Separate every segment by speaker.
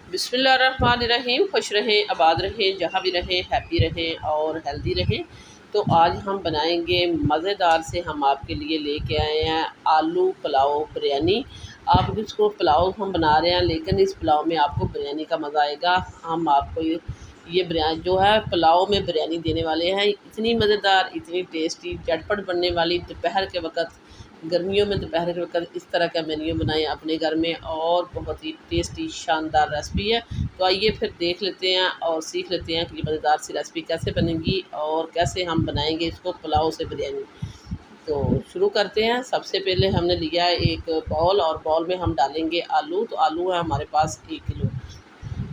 Speaker 1: बिस्मिल्लाहिर्रहमानिर्रहीम। खुश रहें, आबाद रहें, जहाँ भी रहें हैप्पी रहें और हेल्दी रहें। तो आज हम बनाएंगे मज़ेदार से, हम आपके लिए लेके आए हैं आलू पुलाव बिरयानी। आप इसको पुलाव हम बना रहे हैं, लेकिन इस पुलाव में आपको बिरयानी का मज़ा आएगा। हम आपको ये बिरयानी जो है पुलाव में बिरयानी देने वाले हैं। इतनी मज़ेदार, इतनी टेस्टी, झटपट बनने वाली, दोपहर के वक़्त, गर्मियों में दोपहर के वक़्त इस तरह का मेन्यू बनाएं अपने घर में, और बहुत ही टेस्टी शानदार रेसिपी है। तो आइए फिर देख लेते हैं और सीख लेते हैं कि ये मज़ेदार सी रेसिपी कैसे बनेगी और कैसे हम बनाएंगे इसको पुलाव से बिरयानी। तो शुरू करते हैं। सबसे पहले हमने लिया है एक बाउल, और बाउल में हम डालेंगे आलू। तो आलू है हमारे पास 1 किलो।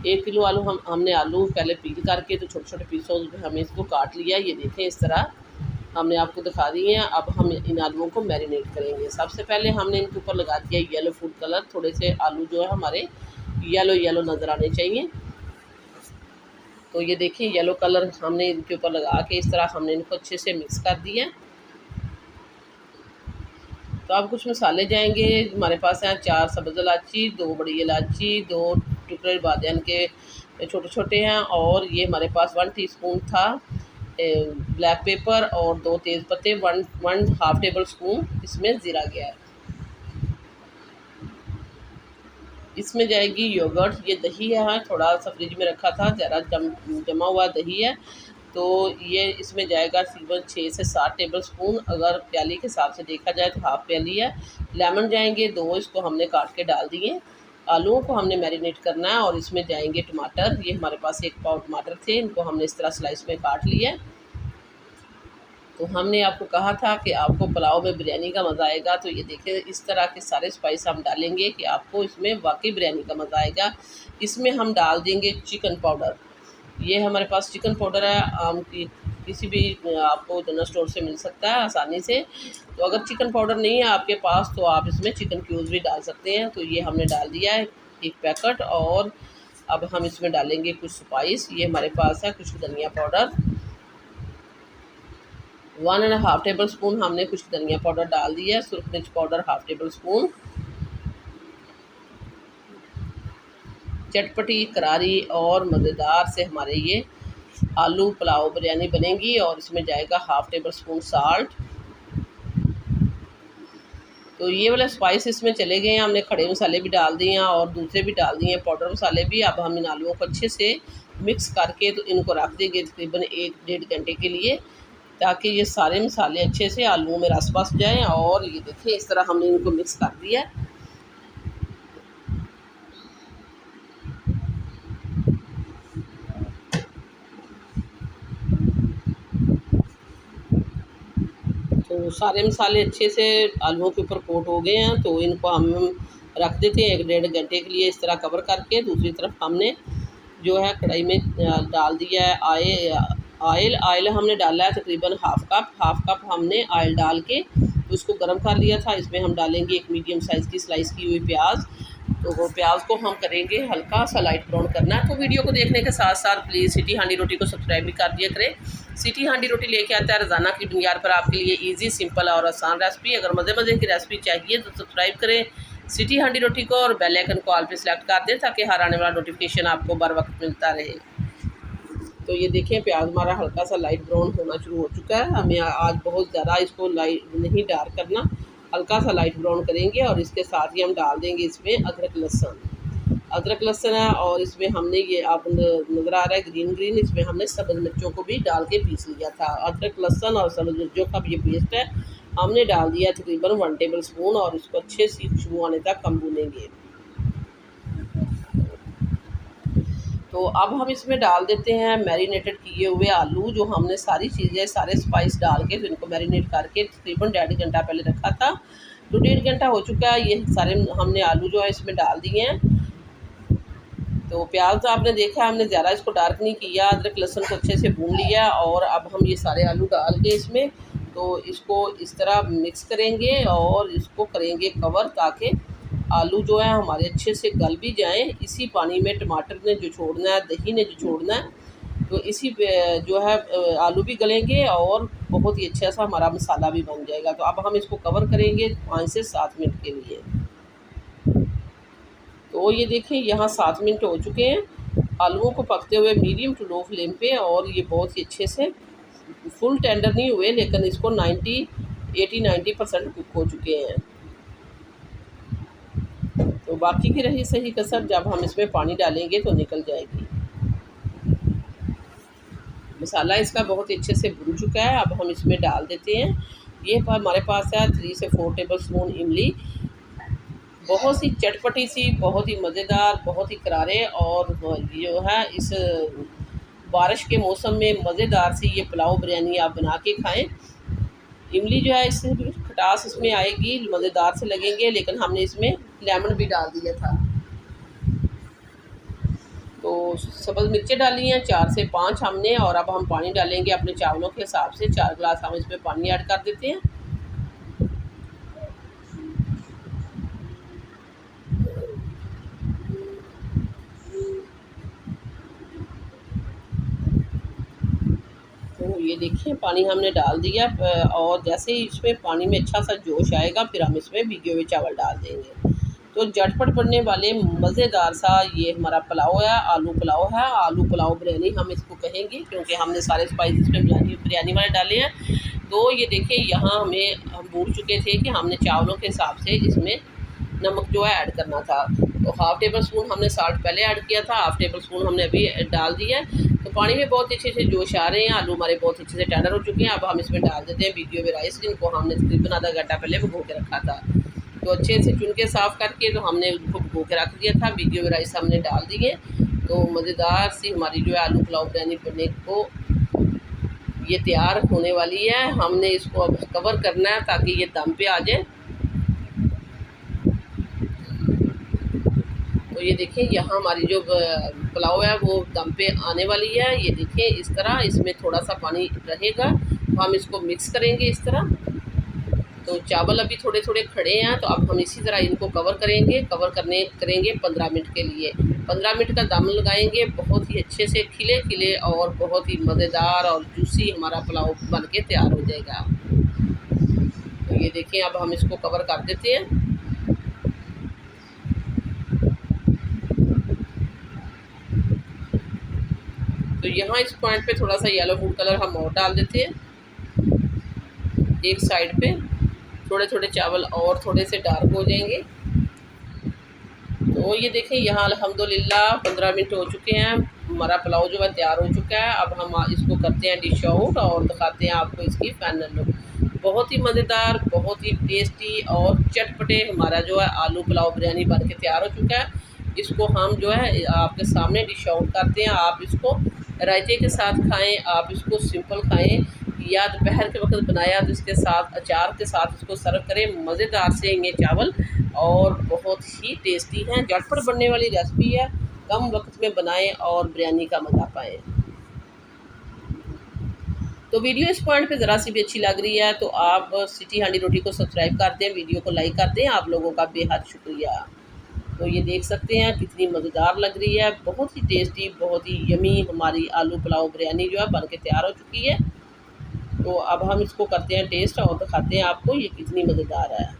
Speaker 1: 1 किलो आलू हमने आलू पहले पील करके तो छोटे छोटे पीसों में हमें इसको काट लिया। ये देखें, इस तरह हमने आपको दिखा दिए हैं। अब हम इन आलूओं को मैरिनेट करेंगे। सबसे पहले हमने इनके ऊपर लगा दिया येलो फूड कलर। थोड़े से आलू जो है हमारे येलो नज़र आने चाहिए। तो ये देखिए, येलो कलर हमने इनके ऊपर लगा के इस तरह हमने इनको अच्छे से मिक्स कर दिया। तो अब कुछ मसाले जाएंगे। हमारे पास हैं 4 सब्ज़ इलायची, 2 बड़ी इलायची, 2 टुकड़े बादियान के छोटे छोटे हैं, और ये हमारे पास 1 टीस्पून था ब्लैक पेपर, और 2 तेज़ पत्ते, 1 हाफ़ टेबल स्पून इसमें ज़ीरा गया है। इसमें जाएगी योगर्ट। ये दही है, थोड़ा सा फ्रिज में रखा था, ज़रा जमा हुआ दही है। तो ये इसमें जाएगा तकरीबन 6 से 7 टेबल स्पून। अगर प्याली के हिसाब से देखा जाए तो हाफ़ प्याली है। लेमन जाएंगे 2, इसको हमने काट के डाल दिए। आलूओं को हमने मैरिनेट करना है, और इसमें जाएंगे टमाटर। ये हमारे पास 1 पाव टमाटर थे, इनको हमने इस तरह स्लाइस में काट लिया। तो हमने आपको कहा था कि आपको पुलाव में बिरयानी का मज़ा आएगा। तो ये देखिए, इस तरह के सारे स्पाइस हम डालेंगे कि आपको इसमें वाकई बिरयानी का मज़ा आएगा। इसमें हम डाल देंगे चिकन पाउडर। ये हमारे पास चिकन पाउडर है, आम की किसी भी आपको जनरल स्टोर से मिल सकता है आसानी से। तो अगर चिकन पाउडर नहीं है आपके पास तो आप इसमें चिकन क्यूब्स भी डाल सकते हैं। तो ये हमने डाल दिया है 1 पैकेट। और अब हम इसमें डालेंगे कुछ स्पाइस। ये हमारे पास है कुछ धनिया पाउडर, 1.5 टेबल स्पून हमने कुछ धनिया पाउडर डाल दिया है। सुरख मिर्च पाउडर हाफ़ टेबल स्पून। चटपटी, करारी और मज़ेदार से हमारे ये आलू पुलाव बिरयानी बनेगी। और इसमें जाएगा हाफ़ टेबल स्पून साल्ट। तो ये वाले स्पाइस इसमें चले गए हैं। हमने खड़े मसाले भी डाल दिए हैं और दूसरे भी डाल दिए हैं, पाउडर मसाले भी। अब हम इन आलूओं को अच्छे से मिक्स करके तो इनको रख देंगे तकरीबन 1-1.5 घंटे के लिए, ताकि ये सारे मसाले अच्छे से आलूओं में रस बस जाएँ। और ये देखिए, इस तरह हमने इनको मिक्स कर दिया। तो सारे मसाले अच्छे से आलूओं के ऊपर कोट हो गए हैं। तो इनको हम रख देते हैं 1-1.5 घंटे के लिए, इस तरह कवर करके। दूसरी तरफ हमने जो है कढ़ाई में डाल दिया है ऑयल हमने डाला है तकरीबन हाफ़ कप हमने ऑयल डाल के उसको गर्म कर लिया था। इसमें हम डालेंगे 1 मीडियम साइज़ की स्लाइस की हुई प्याज। तो वो प्याज को हम करेंगे हल्का सा लाइट ब्राउन करना है। तो वीडियो को देखने के साथ साथ प्लीज़ सिटी हांडी रोटी को सब्सक्राइब भी कर दिया करें। सिटी हांडी रोटी लेके आता है रोज़ाना की बुनियाद पर आपके लिए ईजी, सिंपल और आसान रेसिपी। अगर मज़े की रेसिपी चाहिए तो सब्सक्राइब करें सिटी हांडी रोटी को, और बेल आइकन को ऑल पे सेलेक्ट कर दें ताकि हर आने वाला नोटिफिकेशन आपको बर वक्त मिलता रहे। तो ये देखें, प्याज हमारा हल्का सा लाइट ब्राउन होना शुरू हो चुका है। हमें आज बहुत ज़्यादा इसको लाइट नहीं डार्क करना, हल्का सा लाइट ब्राउन करेंगे। और इसके साथ ही हम डाल देंगे इसमें अदरक लहसुन है। और इसमें हमने ये आप नज़र आ रहा है ग्रीन, इसमें हमने सब्ज़ मिर्चों को भी डाल के पीस लिया था। अदरक लहसुन और सब्ज़ मिर्चों का ये पेस्ट है, हमने डाल दिया तकरीबन 1 टेबल स्पून। और इसको अच्छे से खुशबू आने तक हम भूनेंगे। तो अब हम इसमें डाल देते हैं मैरिनेटेड किए हुए आलू, जो हमने सारी चीज़ें, सारे स्पाइस डाल के तो इनको मैरिनेट करके तकरीबन 1.5 घंटा पहले रखा था। तो 1.5 घंटा हो चुका है। ये सारे हमने आलू जो है इसमें डाल दिए हैं। तो प्याज तो आपने देखा, हमने ज़्यादा इसको डार्क नहीं किया, अदरक लहसुन को अच्छे से भून लिया। और अब हम ये सारे आलू डाल के इसमें तो इसको इस तरह मिक्स करेंगे और इसको करेंगे कवर, ताकि आलू जो है हमारे अच्छे से गल भी जाएं। इसी पानी में टमाटर ने जो छोड़ना है, दही ने जो छोड़ना है, तो इसी पे जो है आलू भी गलेंगे और बहुत ही अच्छा सा हमारा मसाला भी बन जाएगा। तो अब हम इसको कवर करेंगे 5 से 7 मिनट के लिए। तो ये देखिए यहाँ 7 मिनट हो चुके हैं आलूओं को पकते हुए मीडियम टू लो फ्लेम पे, और ये बहुत ही अच्छे से फुल टेंडर नहीं हुए, लेकिन इसको 90 कुक हो चुके हैं। तो बाकी की रही सही कसर, जब हम इसमें पानी डालेंगे तो निकल जाएगी। मसाला इसका बहुत ही अच्छे से भून चुका है। अब हम इसमें डाल देते हैं, ये हमारे पास है 3 से 4 टेबल स्पून इमली। बहुत सी चटपटी सी, बहुत ही मज़ेदार, बहुत ही करारे, और जो है इस बारिश के मौसम में मज़ेदार सी ये पुलाव बिरयानी आप बना के खाएं। इमली जो है इससे खटास इसमें आएगी, मज़ेदार से लगेंगे, लेकिन हमने इसमें लेमन भी डाल दिया था। तो सब्ज़ मिर्चें डाली हैं 4 से 5 हमने, और अब हम पानी डालेंगे अपने चावलों के हिसाब से। 4 गिलास हम इसमें पानी ऐड कर देते हैं। तो ये देखिए पानी हमने डाल दिया, और जैसे ही इसमें पानी में अच्छा सा जोश आएगा फिर हम इसमें भिगे हुए चावल डाल देंगे। तो झटपट बनने वाले मज़ेदार सा ये हमारा पुलाव है, आलू पुलाव है। आलू पुलाव बिरयानी हम इसको कहेंगे, क्योंकि हमने सारे स्पाइसेस में बिरयानी वाले डाले हैं। तो ये देखिए यहाँ हम भूल चुके थे कि हमने चावलों के हिसाब से इसमें नमक जो है ऐड करना था। तो हाफ़ टेबल स्पून हमने साल्ट पहले ऐड किया था, हाफ़ टेबल स्पून हमने अभी डाल दिया है। तो पानी में बहुत अच्छे से जोश आ रहे हैं, आलू हमारे बहुत अच्छे से टेंडर हो चुके हैं। अब हम इसमें डाल देते हैं भिगे हुए राइस, जिनको हमने तकरीबन आधा घंटा पहले भिगो के रखा था। तो अच्छे से चुन के साफ़ करके तो हमने उनको भिगो के रख दिया था। भिगे हुए राइस हमने डाल दिए। तो मज़ेदार सी हमारी जो है आलू पुलाव बिरयानी बनने को ये तैयार होने वाली है। हमने इसको अब कवर करना है ताकि ये दम पे आ जाए। तो ये देखिए यहाँ हमारी जो पुलाव है वो दम पे आने वाली है। ये देखिए इस तरह इसमें थोड़ा सा पानी रहेगा, तो हम इसको मिक्स करेंगे इस तरह। तो चावल अभी थोड़े थोड़े खड़े हैं, तो अब हम इसी तरह इनको करेंगे 15 मिनट के लिए। 15 मिनट का दम लगाएंगे, बहुत ही अच्छे से खिले खिले और बहुत ही मज़ेदार और जूसी हमारा पुलाव बन के तैयार हो जाएगा। तो ये देखिए अब हम इसको कवर कर देते हैं। तो यहाँ इस पॉइंट पे थोड़ा सा येलो फूड कलर हम और डाल देते हैं एक साइड पे। थोड़े थोड़े चावल और थोड़े से डार्क हो जाएंगे। तो ये देखें यहाँ अल्हम्दुलिल्लाह 15 मिनट हो चुके हैं, हमारा पुलाव जो है तैयार हो चुका है। अब हम इसको करते हैं डिश आउट और दिखाते हैं आपको इसकी फाइनल लुक। बहुत ही मज़ेदार, बहुत ही टेस्टी और चटपटे हमारा जो है आलू पुलाव बिरयानी बन के तैयार हो चुका है। इसको हम जो है आपके सामने डिश आउट करते हैं। आप इसको रायते के साथ खाएं, आप इसको सिंपल खाएं, या दोपहर के वक्त बनाया तो इसके साथ अचार के साथ इसको सर्व करें। मज़ेदार से ये चावल और बहुत ही टेस्टी हैं। झटपट बनने वाली रेसिपी है, कम वक्त में बनाएं और बिरयानी का मज़ा पाएं। तो वीडियो इस पॉइंट पे ज़रा सी भी अच्छी लग रही है तो आप सिटी हांडी रोटी को सब्सक्राइब कर दें, वीडियो को लाइक कर दें। आप लोगों का बेहद शुक्रिया। तो ये देख सकते हैं कितनी मज़ेदार लग रही है, बहुत ही टेस्टी, बहुत ही यमी हमारी आलू पुलाव बिरयानी जो है बन के तैयार हो चुकी है। तो अब हम इसको करते हैं टेस्ट और दिखाते हैं आपको ये कितनी मज़ेदार है।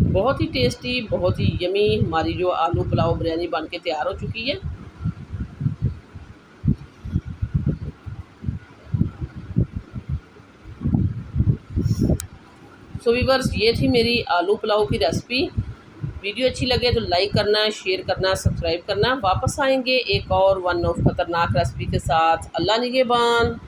Speaker 1: बहुत ही टेस्टी, बहुत ही यमी हमारी जो आलू पुलाव बिरयानी बन के तैयार हो चुकी है। सो व्यूअर्स, ये थी मेरी आलू पुलाव की रेसिपी। वीडियो अच्छी लगे तो लाइक करना, शेयर करना, सब्सक्राइब करना। वापस आएंगे एक और वन ऑफ खतरनाक रेसिपी के साथ। अल्लाह निगहबान।